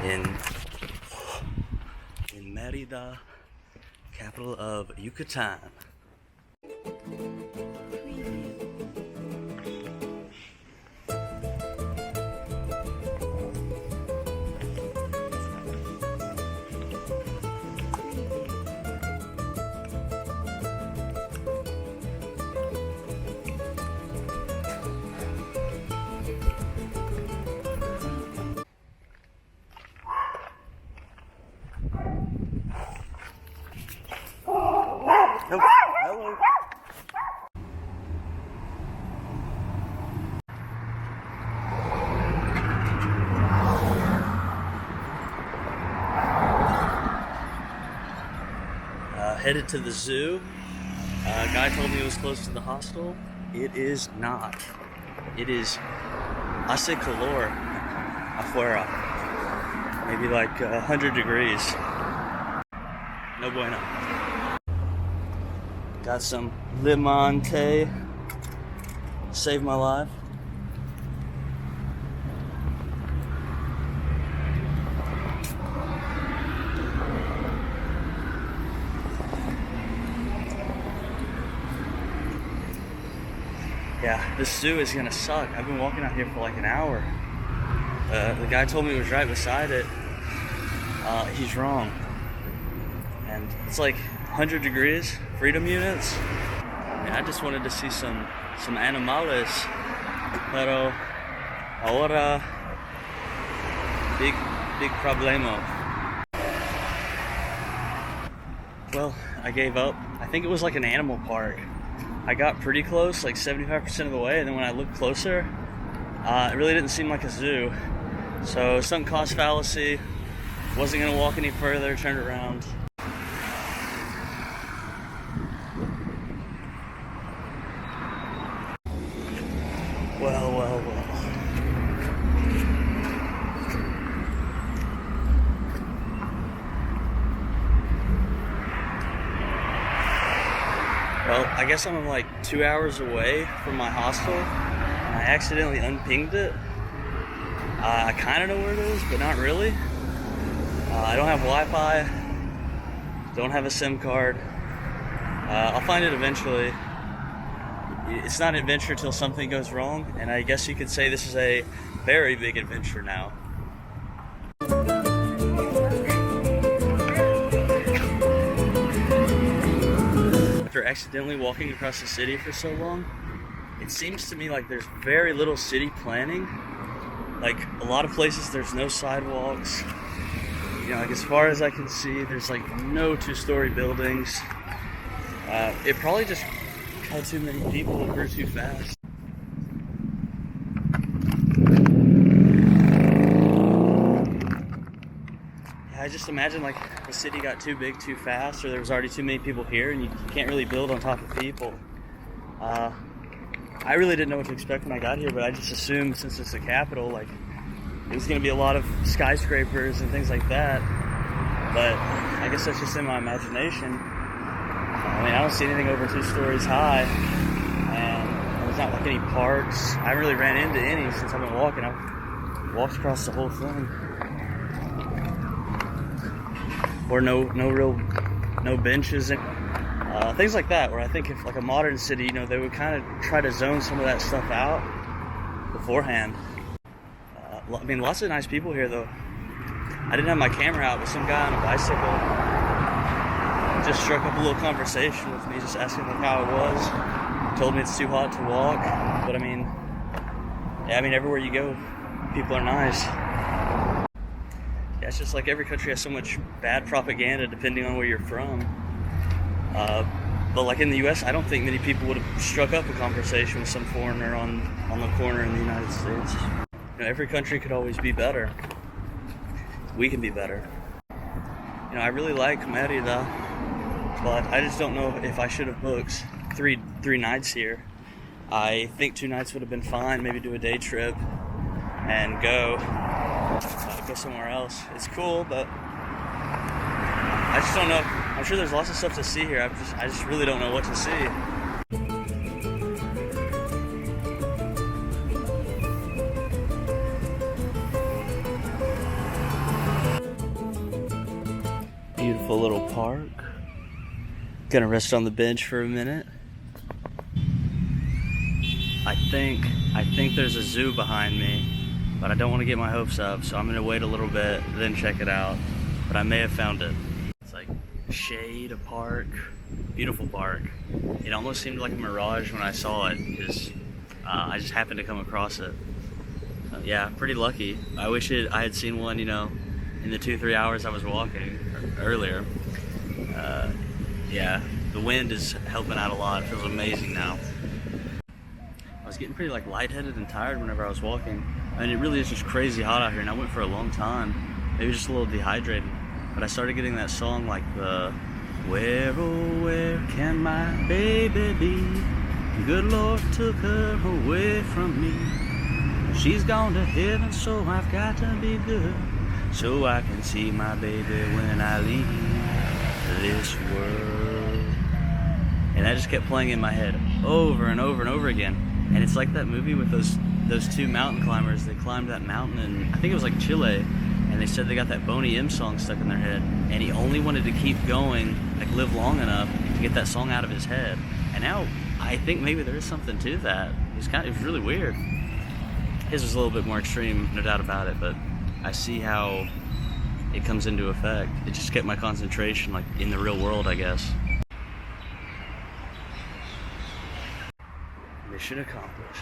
in Merida, capital of Yucatan. Oh, hello. Headed to the zoo. A guy told me it was close to the hostel. It is not. It is hace calor afuera. Maybe like 100 degrees. No bueno. Got some lemon tea. Saved my life. Yeah, this zoo is gonna suck. I've been walking out here for like an hour. The guy told me it was right beside it. He's wrong. And it's like 100 degrees, freedom units. And I just wanted to see some animales. Pero ahora, big problema. Well, I gave up. I think it was like an animal park. I got pretty close, like 75% of the way, and then when I looked closer, it really didn't seem like a zoo. So sunk cost fallacy, wasn't gonna walk any further, turned around. Well. Well, I guess I'm like 2 hours away from my hostel, and I accidentally unpinged it. I kind of know where it is, but not really. I don't have Wi-Fi, don't have a SIM card. I'll find it eventually. It's not an adventure till something goes wrong, and I guess you could say this is a very big adventure now. After accidentally walking across the city for so long, it seems to me like there's very little city planning. Like a lot of places there's no sidewalks. You know, like as far as I can see, there's like no two-story buildings. It probably just had too many people and grew too fast. I just imagine like the city got too big too fast, or there was already too many people here and you can't really build on top of people. I really didn't know what to expect when I got here, but I just assumed since it's the capital, like it was going to be a lot of skyscrapers and things like that. But I guess that's just in my imagination. I mean, I don't see anything over 2 stories high, and there's not like any parks. I haven't really ran into any since I've been walking. I've walked across the whole thing. Or no benches and things like that, where I think if like a modern city, you know, they would kind of try to zone some of that stuff out beforehand. I mean, lots of nice people here though. I didn't have my camera out, but some guy on a bicycle just struck up a little conversation with me, just asking like how it was. Told me it's too hot to walk, but I mean, yeah, I mean everywhere you go, people are nice. Yeah, it's just like every country has so much bad propaganda depending on where you're from. But like in the US, I don't think many people would have struck up a conversation with some foreigner on the corner in the United States. You know, every country could always be better. We can be better. You know, I really like Merida, but I just don't know if I should have booked three nights here. I think 2 nights would have been fine. Maybe do a day trip and go somewhere else. It's cool, but I just don't know. I'm sure there's lots of stuff to see here. I just really don't know what to see. Gonna rest on the bench for a minute. I think there's a zoo behind me, but I don't want to get my hopes up, so I'm gonna wait a little bit, then check it out. But I may have found it. It's like shade, a park, beautiful park. It almost seemed like a mirage when I saw it, because I just happened to come across it. Yeah, pretty lucky. I wish I had seen one, you know, in the 2-3 hours I was walking earlier. Yeah, the wind is helping out a lot. It feels amazing now. I was getting pretty like lightheaded and tired whenever I was walking. I mean, it really is just crazy hot out here, and I went for a long time. Maybe just a little dehydrated. But I started getting that song like the "Where, oh, where can my baby be? Good Lord took her away from me. She's gone to heaven, so I've got to be good, so I can see my baby when I leave this world." And that just kept playing in my head over and over and over again. And it's like that movie with those two mountain climbers. They climbed that mountain in, I think it was like Chile, and they said they got that Boney M song stuck in their head, and he only wanted to keep going, like live long enough to get that song out of his head. And now I think maybe there is something to that. It was really weird. His was a little bit more extreme, no doubt about it, but I see how it comes into effect. It just kept my concentration like in the real world, I guess. Mission accomplished.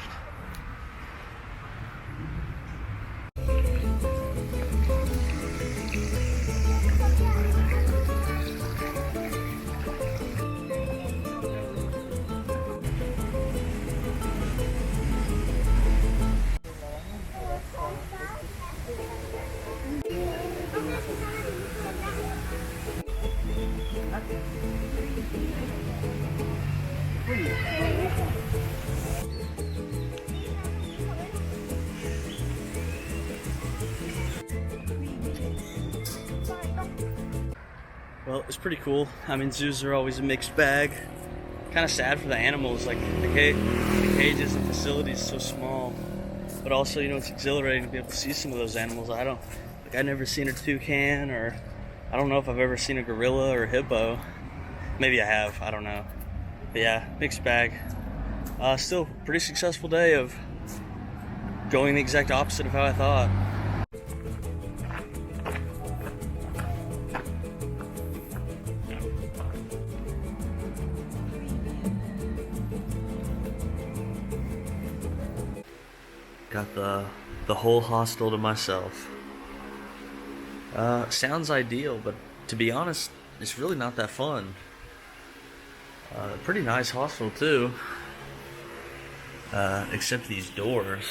Well, it's pretty cool. I mean, zoos are always a mixed bag. Kind of sad for the animals, like the cages and facilities so small. But also, you know, it's exhilarating to be able to see some of those animals. I've never seen a toucan, or I don't know if I've ever seen a gorilla or a hippo. Maybe I have, I don't know. But yeah, mixed bag. Still, pretty successful day of going the exact opposite of how I thought. Got the whole hostel to myself. Sounds ideal, but to be honest, it's really not that fun. Pretty nice hostel too. Except these doors.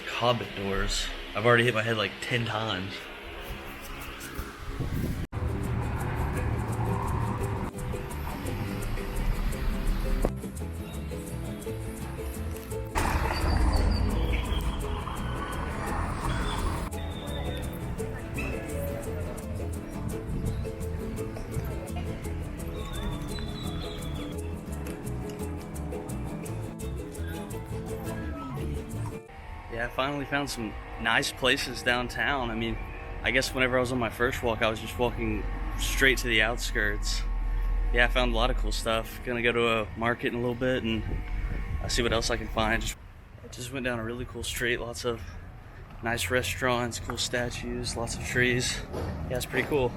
Hobbit doors. I've already hit my head like 10 times. Yeah, I finally found some nice places downtown. I mean, I guess whenever I was on my first walk, I was just walking straight to the outskirts. Yeah, I found a lot of cool stuff. Gonna go to a market in a little bit and see what else I can find. Just went down a really cool street, lots of nice restaurants, cool statues, lots of trees. Yeah, it's pretty cool.